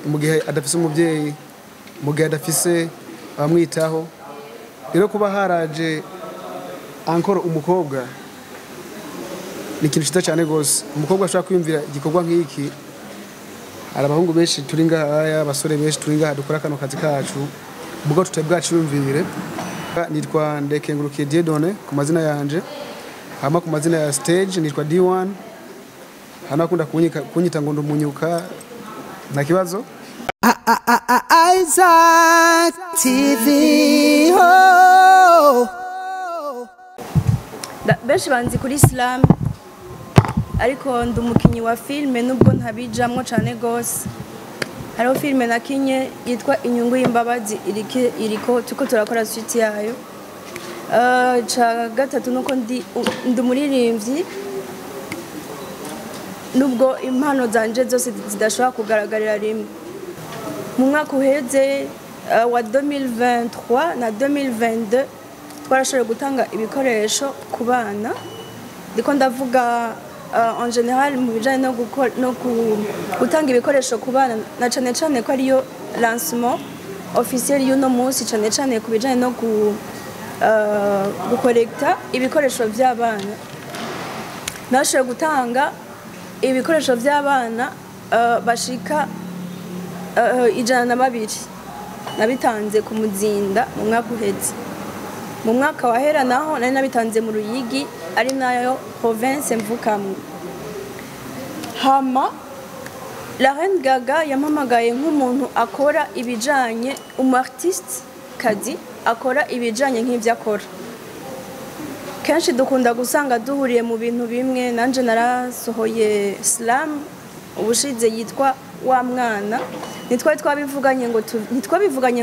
mu gihe adafise umubyeyi, mu gihe adafise abamwitaho. Rero kuba haraje encore umukobwa ni ikintu cyiza cyane gose. Umukobwa ashobora kwiyumvira igikorwa nk'iki. Hari abahungu benshi turi ngaha, abasore benshi turi ngaha dukora kano kazi kacu, ubwo tutabwaciyumvire. Nitwa Ndekengurukiye Dieudonné ku mazina yanje, hama ku mazina ya stage nitwa D1. Hana akunda kunyita ngo ndumunyuka, nta kibazo. Isaac TV. Oh. Benshi banzi kuri Islam, ariko ndumukinyi wa filme nubwo ntabijamwo cyane gose. Hariho filme nakinye yitwa Inyungu y'Imbabazi iriko tuko turakora suite yayo. Ca gatatu nuko ndi umuririmbyi, nubwo impano zanje zose zidashobora kugaragarira rimwe. Mu mwaka uheze wa 2023 na 2022 twarashoboye gutanga ibikoresho ku bana. Ndiko ndavuga en général mu bijanye no gutanga ibikoresho ku bana, na cane cane ko ariyo lancement officiel y'uno munsi, cane cane ku bijanye no gukorekta ibikoresho by'abana. Nashoboye gutanga ibikoresho by'abana bashika 102 nabitanze ku Muzinda mu mwaka uheze. Mu mwaka wahera naho nari nabitanze mu Ruyigi, ari nayo province mvukamwe. Hama la Reine Gaga yampamagaye nk'umuntu akora ibijanye, artiste kazi akora ibijanye nk'ivyo akora. Kenshi dukunda gusanga duhuriye mu bintu bimwe. Nanje narasohoye slam ubushize yitwa Wa Mwana. Ntitwabivuganye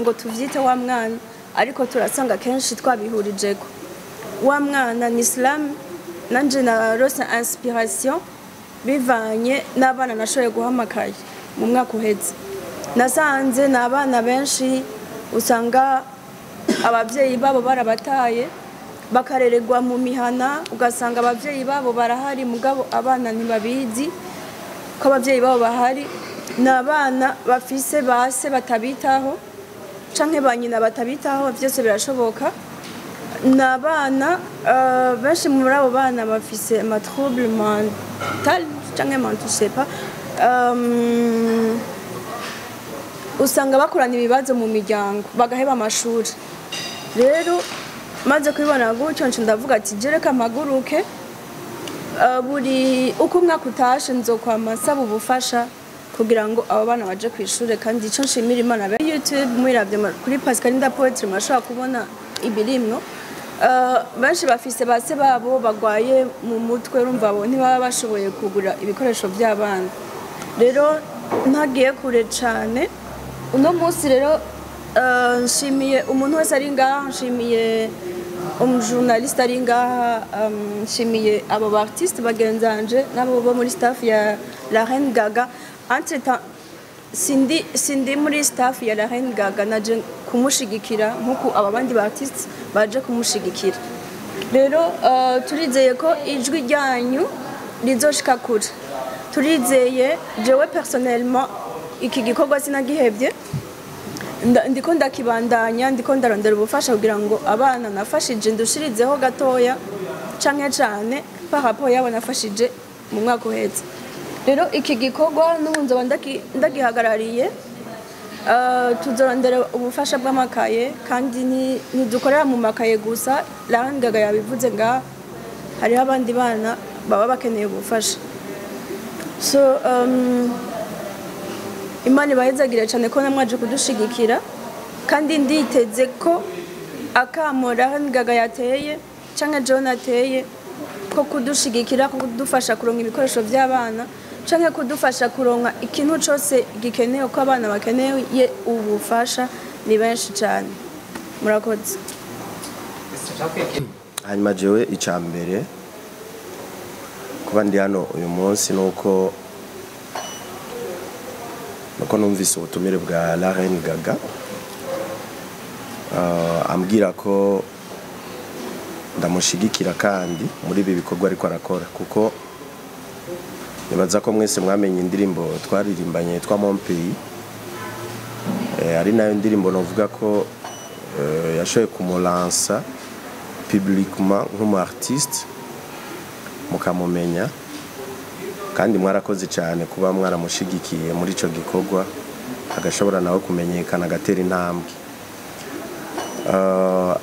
ngo tuvyite Wa Mwana, ariko turasanga kenshi twabihurijeko. Wa Mwana ni slam nanje narose inspiration bivanye n'abana nashoboye guhamakaye mu mwaka uheze. Nasanze n'abana benshi usanga abavyeyi babo barabataye bakareregwa mu mihana, ugasanga abavyeyi babo barahari mugabo abana ntibabizi ko abavyeyi babo bahari. N'abana bafise base batabitaho canke banyina batabitaho, byose birashoboka. N'abana benshi muri abo bana bafise ama trouble mental canke mental, je sais pas. Usanga bakorana ibibazo mu miryango bagaheba amashuri. Rero maze kubibona gutyo nce ndavuga ati jereka mpaguruke, buri uko umwaka utashe nzokwama nsaba ubufasha kugira ngo abo bana baje ku ishure. Kandi ico nshimira Imana, YouTube mwiravye kuri Pascalinda Poetry mashaka kubona ibirimwo. Benshi bafise base babo bagwaye mu mutwe, urumva abo ntibaba bashoboye kugura ibikoresho by'abana. Rero ntagiye kure cane, uno munsi rero nshimiye umuntu wese ari ngaha, nshimiye umujournaliste ari ngaha, nshimiye abo artiste bagenzanje nabo bo muri staff ya La Reine Gaga. Entre-temps sindi muri staff ya La Reine Gaga, naje kumushigikira nkuko abandi ba artiste baje kumushigikira. Rero turizeye ko ijwi ryanyu rizoshika kure. Turizeye, jewe personnellement iki gikorwa sinagihebye, ndiko ndakibandanya, ndiko ndarondera ubufasha kugira ngo abana nafashije ndushirizeho gatoya canke cane par rapport yabo nafashije mu mwaka uheze. Rero iki gikorwa n'ubunzo ndagihagarariye, tuzorondera ubufasha bw'amakaye, kandi ntidukorera mu makaye gusa. La Reine Gaga yabivuze nga hariho abandi bana baba bakeneye ubufasha. So Imana ibahezagire cyane ko namwaje kudushigikira, kandi nditeze ko akamo La Reine Gaga yateye canke John ateye ko kudushigikira, ko kudufasha kuronka ibikoresho by'abana canke kudufasha kuronka ikintu cyose gikenewe ko abana bakeneye ubufasha, ni benshi cyane. Murakoze. Hanyuma jewe icambere kuba ndi hano uyu munsi nuko numvise ubutumire bwa La Reine Gaga, ambwira ko ndamushigikira kandi muri ibi bikorwa ariko arakora, kuko nibaza ko mwese mwamenye indirimbo twaririmbanye twa Mon Pays ari nayo ndirimbo novuga ko yashoboye kumulansa publiquement nk'umu artiste mukamumenya kandi mwarakoze cyane kuba mwaramushigikiye muri ico gikorwa agashobora nawe kumenyekana agatera intambwe.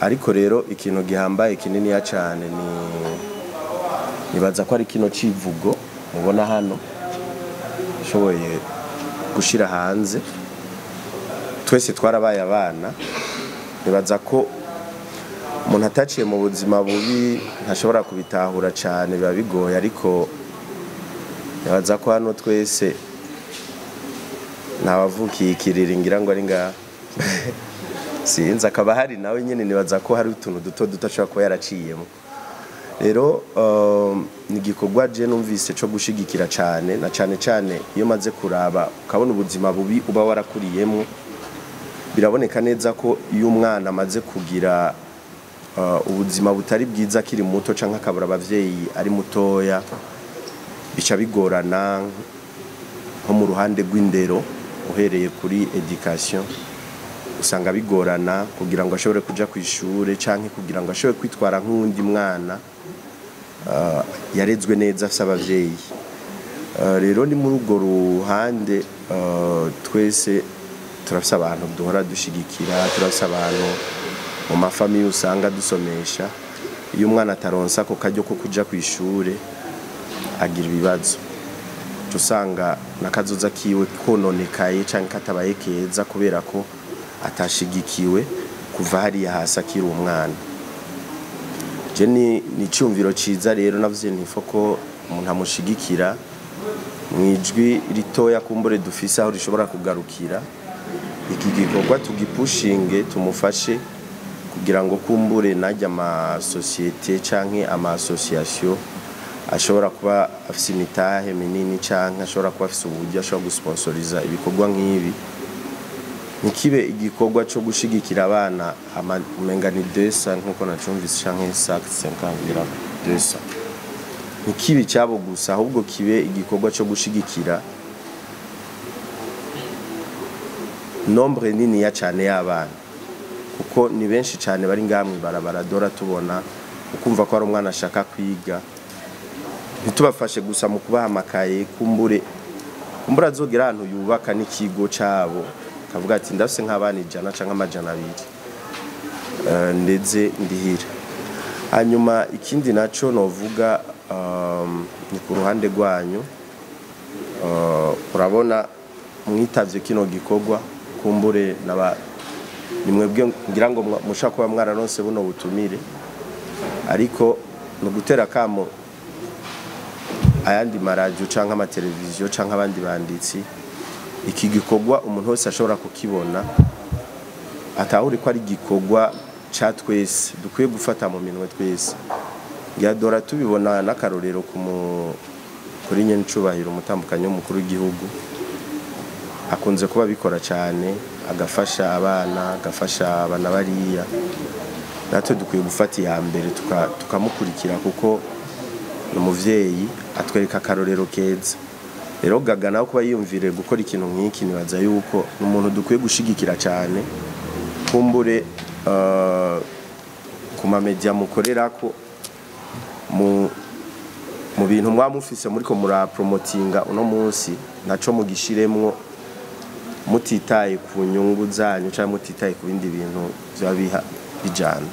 Ariko rero ikintu gihambaye kinini ya cyane nibaza ko ari kino civugo mubona hano shoboye gushira hanze. Twese twarabaye abana, nibaza ko umuntu ataciye mu buzima bubi ntashobora kubitahura cyane, biba bigoye, ariko nibaza ko hano twese ntawavukiye ikiriringira ngo ari ngaha sinzi, akaba hari nawe nyine nibaza ko hari utuntu duto duto ashobora kuba yaraciyemo. Rero ni igikorwa je numvise cyo gushigikira cyane, na cyane iyo maze kuraba ukabona ubuzima bubi uba warakuriyemo, biraboneka neza ko iyo umwana amaze kugira ubuzima butari bwiza akiri muto canke akabura abavyeyi ari mutoya, bica bigorana nko mu ruhande rw'indero, uhereye kuri education usanga bigorana kugira ngo ashobore kuja ku ishure canke kugira ngo ashobore kwitwara nk'undi mwana yarezwe neza afise abavyeyi. Rero ni muri urwo ruhande twese turafise abantu duhora dushigikira, turafise abantu mu mafamiye usanga dusomesha, iyo umwana ataronsa ko kajyo ko kuja ku ishure agira ibibazo, usanga nakazoza kiwe kononekaye canke katabaye keza kubera ko atashigikiwe kuva hariya hasi akiri umwana. Je ni cyumviro ciza rero navuze ntifo ko umuntu amushigikira mwijwi ritoya kumbure dufise aho rishobora kugarukira. Iki gikorwa tugipushinge, tumufashe kugira ngo kumbure najya ama societe canke ama association ashobora kuba afise imitahe minini canke ashobora kuba afise uburyo ashobora gusponsoriza ibikorwa nk'ibi. Nikibe igikorwa cyo gushigikira abana umenga ni 200 nkuko nacumvise canke 200. Nikibe cyabo gusa, ahubwo kibe igikorwa cyo gushigikira nombre nini ya cyane y'abana, kuko ni benshi cyane bari ngamwe barabaradora tubona ukumva ko ari umwana ashaka kwiga. Ntitubafashe gusa mu kubaha amakaye, kumbura azogera ahantu yubaka n'ikigo cyabo kavuga ati ndafise nk'abana 100 canke 200 ndetse ndihira. Hanyuma ikindi naco novuga ni ku ruhande rwanyu, urabona mwitavye kino gikorwa, kumbure nimwebwe ngira ngo mushaka kuba mwararonse buno butumire, ariko no gutera kamo ayandi maradio canke amateleviziyo canke abandi banditsi, iki gikorwa umuntu wese ashobora kukibona atahuri ko ari gikorwa cha twese dukwiye gufata mu minwe twese. Ngiadora tubibona n'akarorero kuri nyene ncubahiro umutambukanyo mukuru w'igihugu akunze kuba bikora cyane, agafasha abana, agafasha abana bariya. Natwe dukwiye gufata iya mbere tukamukurikira, kuko n'umuvyeyi atwereka akarorero keza. Rero Gaga nawe kuba yiyumvire gukora ikintu nk'iki, nibaza yuko n'umuntu dukwiye gushigikira cyane. Kumbure ku mamedia mukorera ko mu bintu mwamufise muri ko murapromotinga uno munsi, naco mugishiremwo mutitaye ku nyungu zanyu cyangwa mutitaye ku bindi bintu byabiha bijana.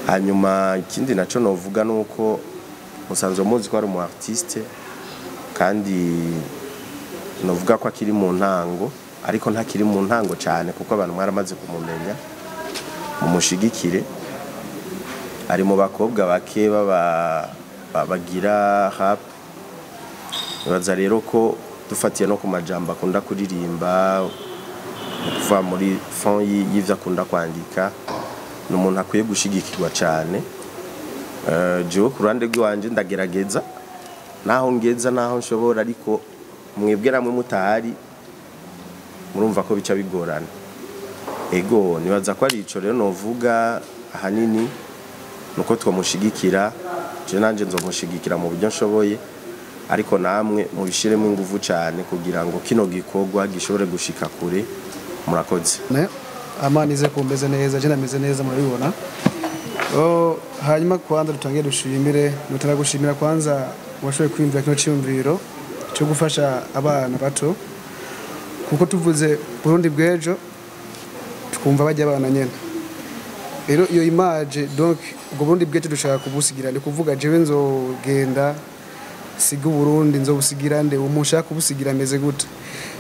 Hanyuma ikindi naco novuga nuko musanzwe muzi ko ari umu artiste, kandi novuga ko akiri mu ntango, ariko ntakiri mu ntango cyane kuko abantu mwaramaze kumumenya. Mumushigikire, ari mu bakobwa bake bagira rap. Nibaza rero ko dufatiye no ku majambo akunda kuririmba, kuva muri fond y'ivyo akunda kwandika, n'umuntu akwiye gushigikirwa cyane. Jewe ku ruhande rwanje ndagerageza naho ngeza naho nshobora, ariko mwebwe namwe mutahari murumva ko bica bigorana. Ego nibaza ko ari ico rero novuga ahanini nuko twamushigikira. Je nanje nzomushigikira mu buryo nshoboye, ariko namwe mubishiremo ingufu cyane kugira ngo kino gikorwa gishobore gushika kure, murakoze. Amani ize kumbeze neza, je nameze neza murabibona. Hanyuma kwanza dutangiye dushimire, nutara gushimira kwanza washoboye kwimvira kino cyumviro cyo gufasha abana bato, kuko tuvuze Burundi bw'ejo twumva bajya abana nyene. Rero iyo image donc ubwo Burundi bw'ejo dushaka kubusigira, ni kuvuga jewe nzogenda siga Burundi, nzobusigira nde, umushaka kubusigira meze gute.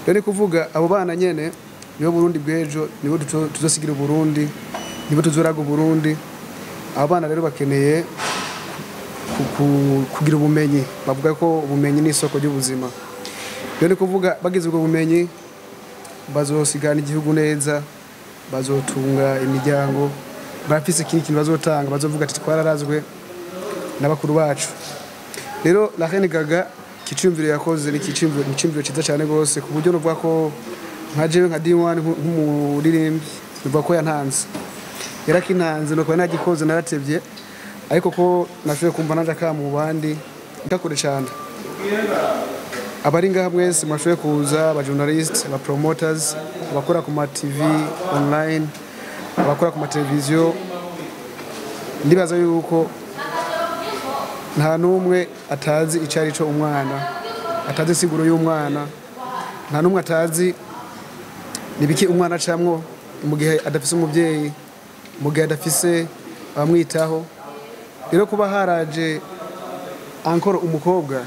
Rero ni kuvuga abo bana nyene nibo Burundi bw'ejo, nibo tuzosigira Burundi, nibo tuzoraga Burundi. Abana rero bakeneye kugira ubumenyi, bavuga ko ubumenyi ni isoko ry'ubuzima. Rero ni kuvuga bagize ubwo bumenyi bazosigana igihugu neza, bazotunga imiryango, bafise kintu bazotanga, bazovuga ati twararazwe n'abakuru bacu. Rero la Reine Gaga kicumviro yakoze ni kicumviro cyiza cyane gose, ku buryo nuvuga ko nka jewe nka D1 nk'umuririmbi nuvuga ko yantanze, yarakintanze no kuba nagikoze naratevye, ariko ko nashoboye kumva naje akamu bandi ndakore cyane. Abari ngaha mwese mwashoboye kuza, aba journalists, aba promoters, abakora ku ma TV online, abakora ku ma televiziyo, ndibaza yuko nta numwe atazi icari cyo umwana, atazi siguro y'umwana, nta numwe atazi nibiki umwana acamwo mu gihe adafise umuvyeyi, mu gihe adafise bamwitaho. Rero kuba haraje encore umukobwa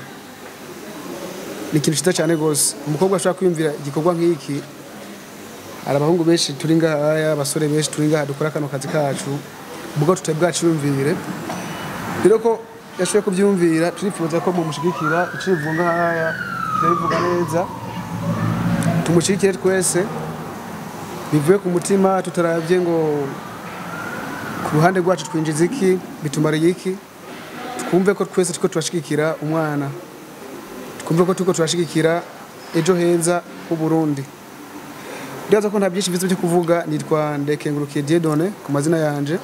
ni ikintu cyiza cyane gose. Umukobwa ashaka kwiyumvira igikorwa nk'iki, hari abahungu benshi turi ngaha, abasore benshi turi ngaha dukora kano kazi kacu, mugabo tutabwaciyumvire. Rero ko yashoboye kubyumvira, turifuza ko mumushigikira, icivuga haya turabivuga neza, tumushigikire twese bivuye ku mutima, tutaravye ngo ku ruhande rwacu twinjiza iki, bitumara iki. Twumve ko twese tuko turashigikira umwana, twumve ko tuko turashigikira ejo heza ku Burundi. Ndaza ko nta byinshi bizo byo kuvuga. Nitwa Ndekengurukiye Dieudonné ku mazina yanje,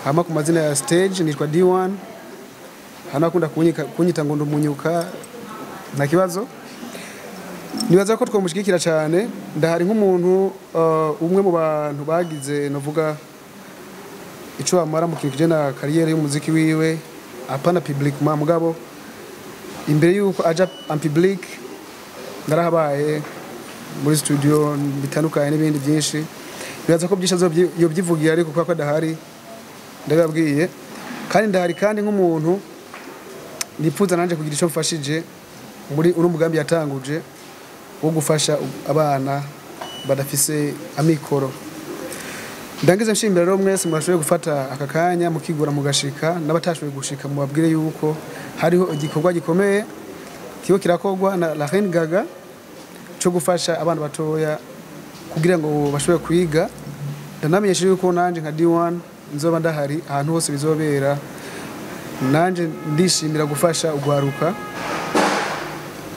hama ku mazina ya stage nitwa D1. Hana kunda kunyita ngo ndumunyuka na kibazo. Nibaza ko twamushigikira cyane. Ndahari nk'umuntu umwe mu bantu bagize novuga ico amara mu kintu na carrière y'umuziki wiwe, apana public mugabo imbere yuko aja en public ndarahabaye muri studio bitandukanye n'ibindi byinshi. Nibaza ko byinshi yobyivugira, ariko kwa adahari ndababwiye. Kandi ndahari kandi nk'umuntu nipfuza nanje kugira ico mfashije muri uno mugambi yatanguje wo gufasha abana badafise amikoro. Ndangize nshimira rero mwese mwashoboye gufata aka kanya mukigura mugashika, n'abatashoboye gushika mubabwire yuko hariho igikorwa gikomeye kiyo kirakogwa na La Reine Gaga cyo gufasha abana batoya kugira ngo bashobore kwiga. Ndanamenyesha yuko nanje nka D1 nzoba ndahari ahantu hose bizobera. Nanje ndishimira gufasha ugwaruka,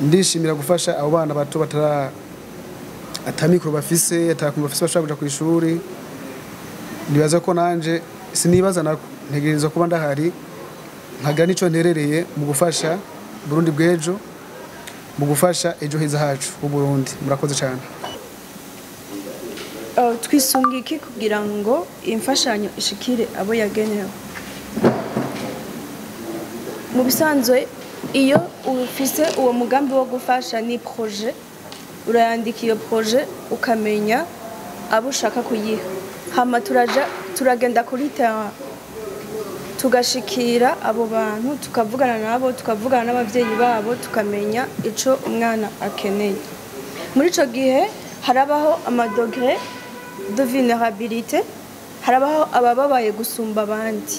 ndishimira gufasha abo bana bato batara atamikro bafise, atakumva bafise bashaka kuja ku ishuri. Nibaza ko nanje sinibaza nako ntegerezwa kuba ndahari nkaga nico nterereye mu gufasha Burundi bw'ejo, mu gufasha ejo heza hacu u Burundi. Murakoze cyane. Twisungiki kugira ngo imfashanyo ishikire abo yagenewe. Mu bisanzwe iyo ufise uwo mugambi wo gufasha ni projet, urayandika iyo projet ukamenya abo ushaka kuyiha. Hama turagenda kuri terrain tugashikira abo bantu, tukavugana nabo, tukavugana n'abavyeyi babo, tukamenya ico umwana akeneye. Muri ico gihe harabaho amadogre de vulnerabilité, harabaho abababaye gusumba abandi.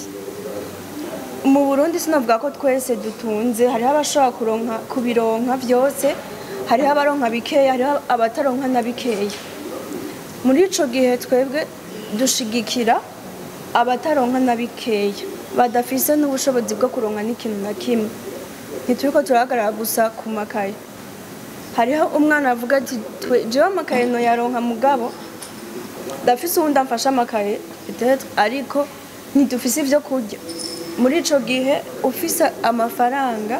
Mu Burundi sinavuga ko twese dutunze, hariho abashobora kuronka kubironka byose, hariho abaronka bikeya, hariho abataronka na bikeya. Muri ico gihe twebwe dushigikira abataronka na bikeya, badafise n'ubushobozi bwo kuronka n'ikintu na kimwe. Ntituriko turahagarara gusa ku makaye. Hariho umwana avuga ati jewe amakaye no yaronka mugabo dafise uwundi amfasha amakaye peut-être, ariko ntidufise ivyo kurya. Muri ico gihe ufise amafaranga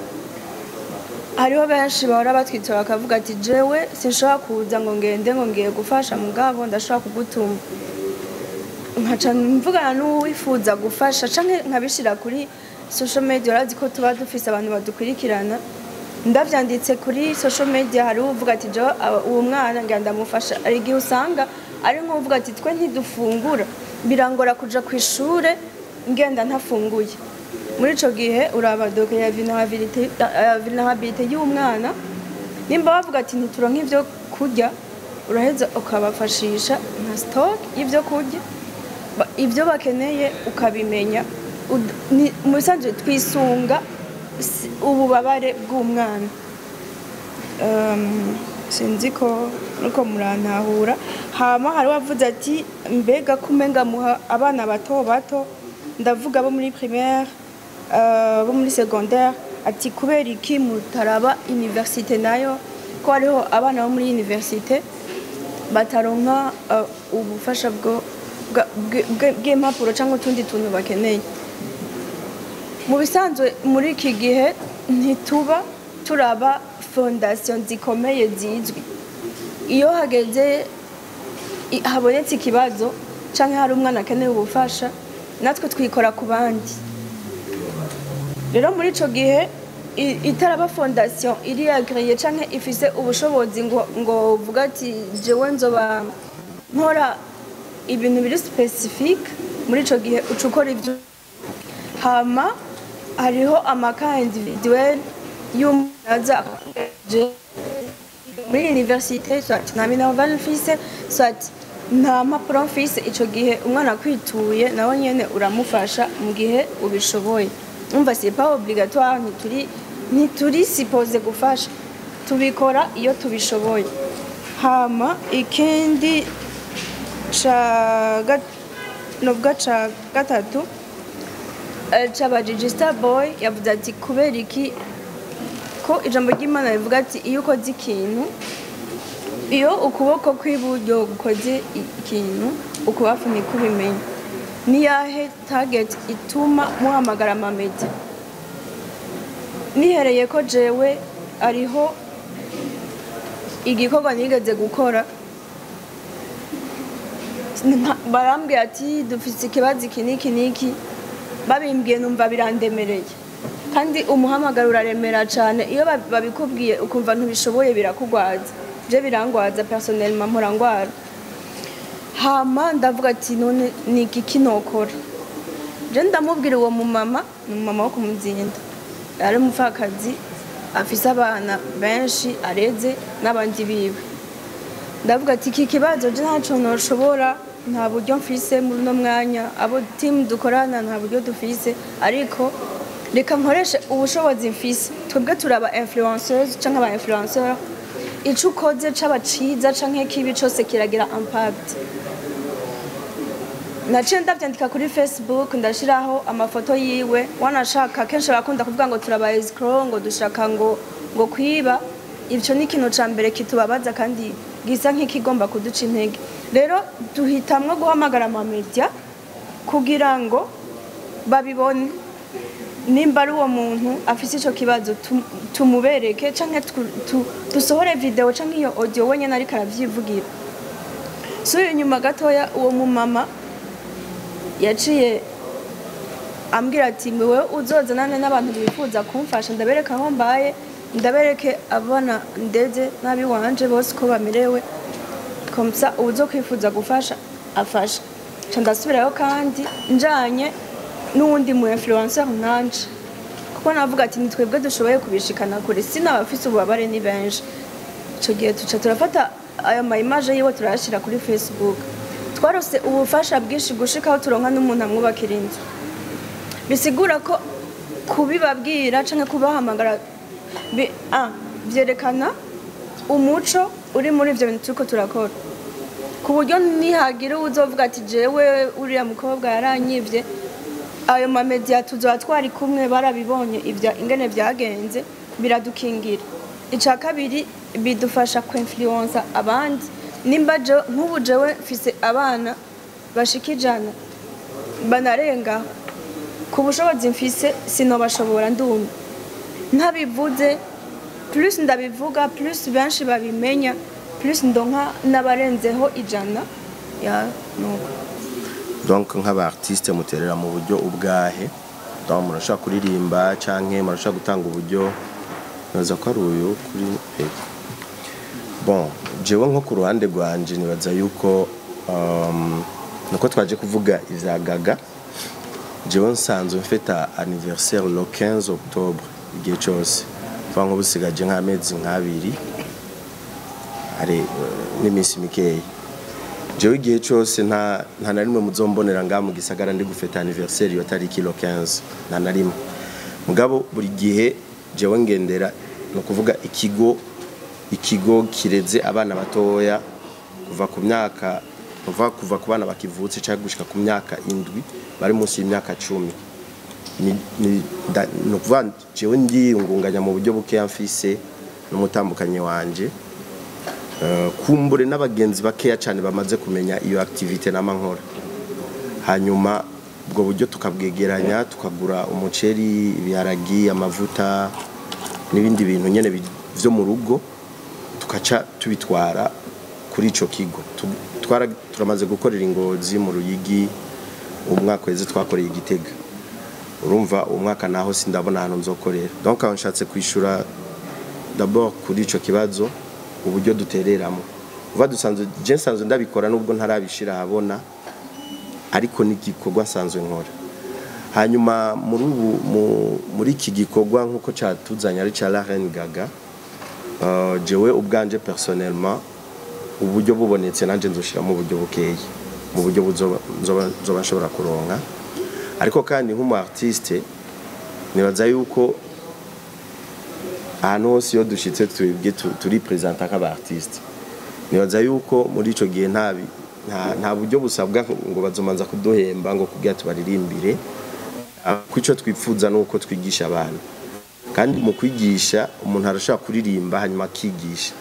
hariho benshi bahora batwitira bakavuga ati jewe sinshobora kuza ngo ngende ngo ngiye gufasha mugabo ndashobora kugutuma nkaca mvugana n'uwifuza gufasha canke nkabishira kuri social media urazi ko tuba dufise abantu badukurikirana ndavyanditse kuri social media hari uvuga ati jewe uwo mwana ngira ndamufasha ari igihe usanga ari nko uvuga ati twe ntidufungura birangora kuja ku ishure ngenda ntafunguye muri ico gihe uraba doke ya vulnerabilité y'umwana nimba bavuga ati ntituronka ivyo kurya uraheza ukabafashisha nka stock y'ivyo kurya ibyo bakeneye ukabimenya mu bisanzwe twisunga ububabare bw'umwana sinzi ko nuko murantahura hama hari wavuze ati mbega kumenga muha abana bato bato ndavuga bo muri primaire bo muri secondaire ati kubera iki mutaraba université nayo ko hariho abana bo muri université bataronka ubufasha bw'impapuro cyangwa utundi tuntu bakeneye mu bisanzwe muri iki gihe ntituba turaba fondation zikomeye zizwi iyo hageze habonetse ikibazo cyangwa hari umwana akeneye ubufasha natwe twikora ku bandi rero muri ico gihe itaraba fondation iri agreye cyangwa ifise ubushobozi ngo uvuga ati jewe nzoba nkora ibintu biri specifique muri ico gihe ucukora ivyo hama hariho amaka individuel y'umunaza muri université soit nta minerval fise soit nta mpapuro mfise ico gihe umwana kwituye nawe nyene uramufasha mu gihe ubishoboye umva c'est pas obligatoire ntituri supposé gufasha tubikora iyo tubishoboye hama ikindi nubwo ca gatatu c'abajiji Starboy yavuze ati kubera iki ko ijambo ry'Imana rivuga ati iyo ukoze ikintu iyo ukuboko kw'iburyo gukoze ikintu ukubafu niko ubimenya niyahe target ituma muhamagara amamedi nihereye ko jewe ariho igikorwa nigeze gukora barambwiye ati dufite ikibazo iki n'iki n'iki babimbwiye numva birandemereye kandi umuhamagaro uraremera cyane iyo babikubwiye ukumva ntubishoboye birakugwaza je birangwaza personnellement mpora ngwara hama ndavuga ati none ni iki kinokora je ndamubwira uwo mumama ni umumama wo kumuzinda ari umupfakazi afise abana benshi areze n'abandi biwe ndavuga ati iki kibazo je ntaco noshobora nta buryo mfise muri no mwanya abo team dukorana nta buryo dufise ariko reka nkoreshe ubushobozi mfise twebwe turaba influenceurs canke aba influenceurs ico ukoze caba ciza canke kibi cose kiragira impact naciye ndavyandika kuri Facebook ndashiraho amafoto yiwe wanashaka kenshi bakunda kuvuga ngo turaba escrow ngo dushaka ngo kwiba ivyo ni ikintu ca mbere kitubabaza kandi gisa nk'ikigomba kuduca intege rero duhitamwo guhamagara amamedia kugira ngo babibone nimba ari uwo muntu afise ico kibazo tumubereke canke dusohore video canke iyo audio wenyene ariko aravyivugira so inyuma gatoya uwo mumama yaciye ambwira ati mwewe uzozanane n'abantu bifuza kumfasha ndabereka aho mbaye ndabereke abana ndeze nabi wanje bose ko bamerewe komsa uzo kwifuza gufasha afasha ndasubirayo kandi njanye n'undi mu influencer nanje kuko navuga ati nitwebwe dushoboye kubishikana kure sinabafise ububabare ni benshi ico gihe tuca turafata aya ma image yiwe turashira kuri Facebook twarose ubufasha bwinshi gushikaho turonka n'umuntu amwubakira inzu bisigura ko kubibabwira canke kubahamagara vyerekana umuco uri muri ivyo bintu turiko turakora ku buryo nihagira uzovuga ati jewe uriya mukobwa yaranyivye ayo mamedia tuzoba twari kumwe barabibonye ivya ingene vyagenze biradukingira ica kabiri bidufasha kwinfluenza abandi nimba nk'ubu jewe mfise abana bashika 100 banarenga ku bushobozi mfise sinobashobora ndumva ntabivuze plus ndabivuga plus benshi babimenya plus ndonka n'abarenzeho ijana ya nuko donc nk'aba artiste muterera mu buryo ubwahe donc murashaka kuririmba canke murashaka gutanga uburyo naza ko ari uyu kuri bon jewe nko ku ruhande rwanje nibaza yuko nuko twaje kuvuga izagaga jewe nsanzwe mfeta anniversaire le 15 octobre igihe cyose vango busigaje nk'amezi nk'abiri ari n'imisi mikeyi jewe igihe cyose nta na rimwe muzombonera nga mu gisagara ndi gufeta anniversaire yo tariki le 15 nta na rimwe mugabo buri gihe jewe ngendera no kuvuga ikigo kireze abana batoya kuva ku myaka kuva ku bana bakivutse cyangwa gushika ku myaka 7 bari munsi y'imyaka 10 no kuva jewe ngunganya mu buryo buke yamfise n'umutambukanye wanje kumbure n'abagenzi bakeya cyane bamaze kumenya iyo activité n'amankora hanyuma ubwo buryo tukabwegeranya tukagura umuceri ibiharagi amavuta n'ibindi bintu nyene byo mu rugo tukaca tubitwara kuri ico kigo turamaze gukorera Ingozi mu Ruyigi umwaka weze twakoreye Igitega urumva umwaka naho sindabona hano nzokorera donc aho nshatse kwishura d'abord kuri ico kibazo uburyo dutereramo uva dusanzwe jensanzwe ndabikora nubwo ntarabishira habona ariko n'igikorwa nsanzwe nkora hanyuma muri iki gikorwa nkuko cyatuzanya ari cha La Reine Gaga jewe ubwanje personnellement uburyo bubonetse nanje nzoshira mu buryo bukeye mu buryo nzoba nshobora kuronka ariko kandi nk'umu artiste nibaza yuko ahantu hose iyo dushitse turi presenta nk'aba artiste nibaza yuko muri ico gihe nta buryo busabwa ngo bazomanza kuduhemba ngo kugira tubaririmbire kuco twipfuza nuko twigisha abantu kandi mu kwigisha umuntu arashaka kuririmba hanyuma akigisha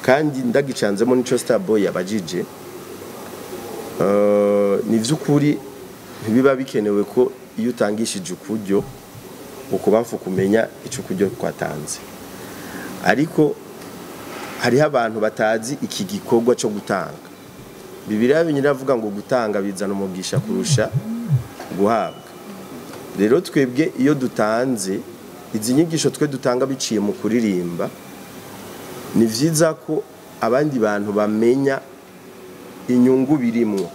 kandi ndagicanzemo nico Starboy yabajije ni vy'ukuri ntibiba bikenewe ko iyo utangishije ukuryo ukubafu kumenya ico kuryo kwatanze ariko hariho abantu batazi iki gikorwa cyo gutanga Bibiliya binyiravuga ngo gutanga bizana umugisha kurusha guhabwa rero twebwe iyo dutanze izi nyigisho twe dutanga biciye mu kuririmba ni vyiza ko abandi bantu bamenya inyungu birimwo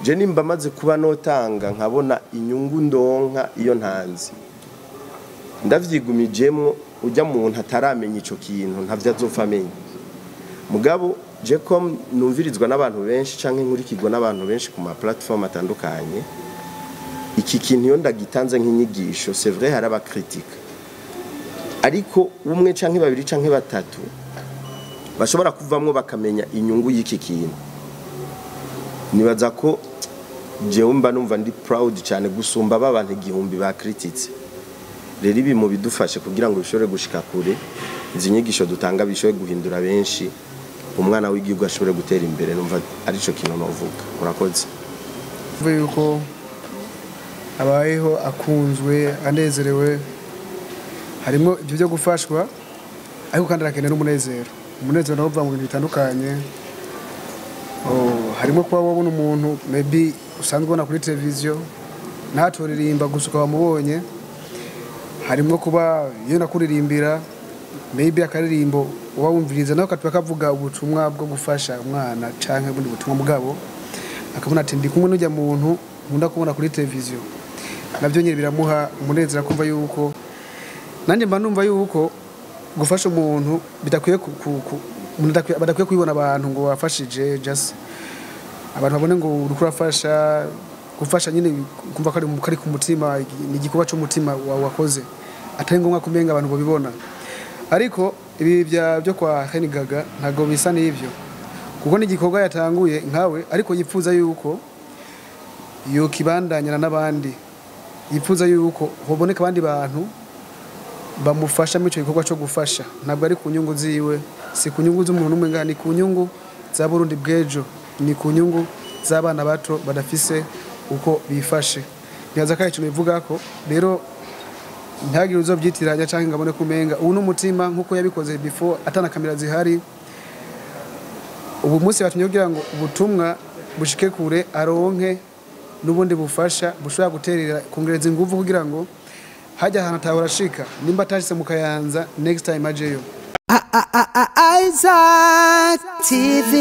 je nimba maze kuba notanga nkabona inyungu ndonka iyo ntanze ndavyigumijemwo ujya muntu ataramenya ico kintu ntavyo azopfa amenya mugabo je kom numvirizwa n'abantu benshi canke nkurikirwa n'abantu benshi ku ma platform atandukanye iki kintu yo ndagitanze nk'inyigisho c'est vrai haraba critique ariko umwe canke babiri canke batatu bashobora kuvamwo bakamenya inyungu y'iki kintu nibaza ko jewe mba numva ndi proud cyane gusumba abantu igihumbi ba critique rero ibi mu bidufashe kugira ngo bishobore gushika kure izi nyigisho dutanga bishobore guhindura benshi umwana w'igihugu ashobore gutera imbere numva ari cyo kintu novuga murakoze vuye yuko abayeho akunzwe anezerewe harimo ibyo byo gufashwa ariko kandi arakenera umunezero nawo mu bintu bitandukanye harimo kuba wabona umuntu maybe usanzwe ubona kuri televiziyo ntatoririmba gusa ukaba wamubonye harimo kuba iyo nakuririmbira maybe akaririmbo uba wumviriza nawe kavuga ubutumwa bwo gufasha umwana canke ubundi butumwa bwabo akabona ati ndi kumwe n'ujya muntu nkunda kubona kuri televiziyo nabyo nyine biramuha umunezero kumva yuko nanjye mba numva yuko gufasha umuntu bidakwiye badakwiye kwibona abantu ngo wafashije just abantu babone ngo uriko urafasha gufasha nyine kumva kari ku mutima ni igikorwa cy'umutima wakoze atari ngombwa kumenga abantu babibona ariko ibi byo kwa Reine Gaga ntago bisa n'ivyo kuko ni igikorwa yatanguye nkawe ariko yipfuza yuko yo kibandanyana n'abandi yipfuza yuko hoboneka abandi bantu bamufasha mu cyo gikorwa cyo gufasha ntabwo ari ku nyungu ziwe si ku nyungu z'umuntu umwe ngani ku nyungu za Burundi bwejo ni ku nyungu z'abana bato badafise uko bifashe nyaza kaye cyo bivuga ko rero ntagire uzobyitiranya cyangwa ngabone kumenga ubu n'umutima nkuko yabikoze before atana kamera zihari. Ubu munsi batumye kugira ngo ubutumwa bushike kure aronke n'ubundi bufasha bushobora guterera kongereza ingufu kugira ngo hajya ahantu atahorashika nimba atashitse mu Kayanza next time ajeyo. Isaac TV.